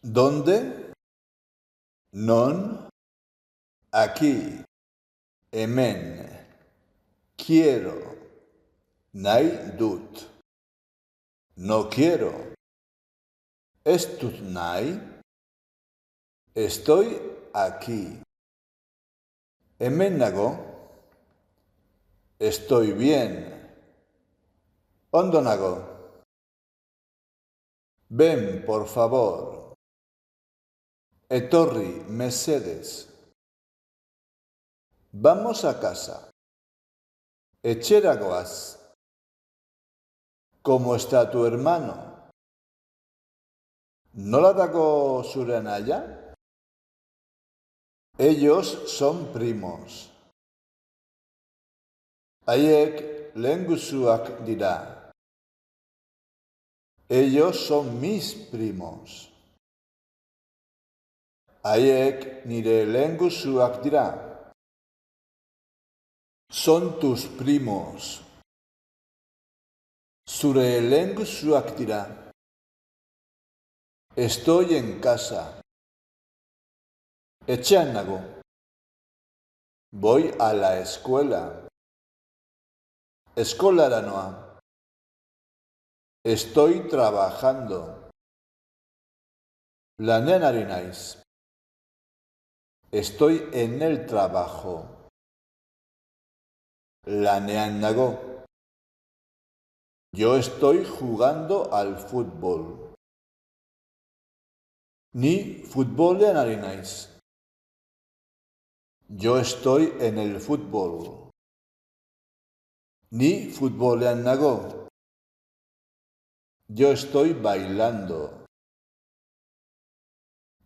¿Dónde? Non. Aquí. Hemen. Quiero. Nahi dut. No quiero. Ez dut nahi. Estoy aquí. Hemen nago. Estoy bien. Ondo nago. Ven, por favor. Etorri, mesedez. Vamos a casa. Etxera goaz. ¿Cómo está tu hermano? ¿Nola dago zure anaia? Ellos son primos. Haiek lehengusuak dira. Ellos son mis primos. Haiek nire lehengusuak dira. Son tus primos. Zure lehengusuak dira. Estoy en casa. Etxean nago. Voy a la escuela. Eskolara noa. Estoy trabajando. Lanean ari naiz. Estoy en el trabajo. Lanean nago. Yo estoy jugando al fútbol. Ni futbolean ari naiz. Yo estoy en el fútbol. Ni futbolean nago. Yo estoy bailando.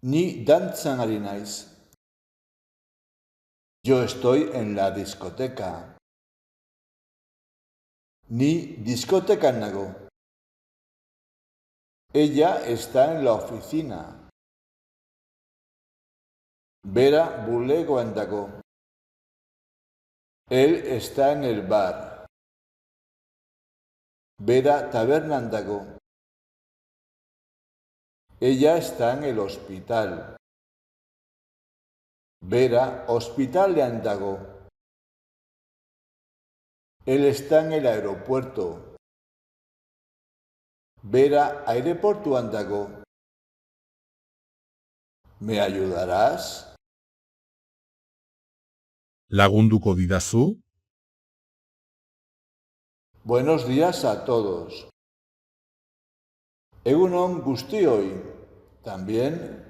Ni dantzan ari naiz. Yo estoy en la discoteca. Ni discotekan nago. Ella está en la oficina. Bera bulegoan dago. Él está en el bar. Bera tabernan dago. Ella está en el hospital. Bera hospitalean dago. Él está en el aeropuerto. Bera aireportuan dago. ¿Me ayudarás? Lagunduko didazu? Buenos días a todos. Egunon guztioi. También.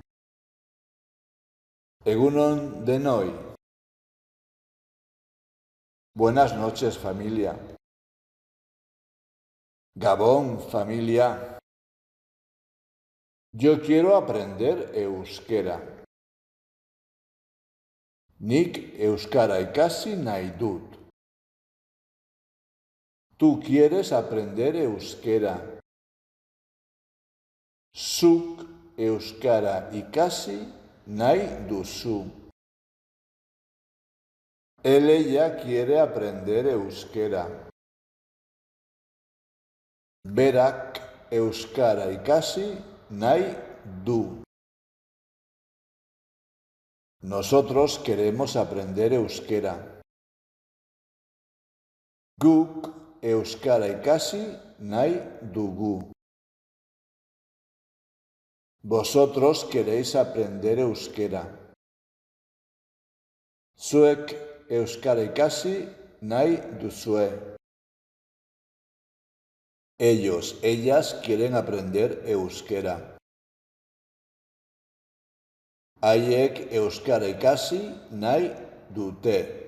Egunon denoi. Buenas noches, familia. Gabón, familia. Yo quiero aprender euskera. Nik euskara ikasi nahi dut. Tú quieres aprender euskera. Zuk euskara ikasi nahi duzu. Ella quiere aprender euskera. Berak euskara ikasi nahi du. Nosotros queremos aprender euskera. Guk euskara ikasi nahi dugu. Vosotros queréis aprender euskera. Zuek euskara ikasi nahi duzue. Ellos, ellas quieren aprender euskera. Haiek euskara ikasi nahi dute.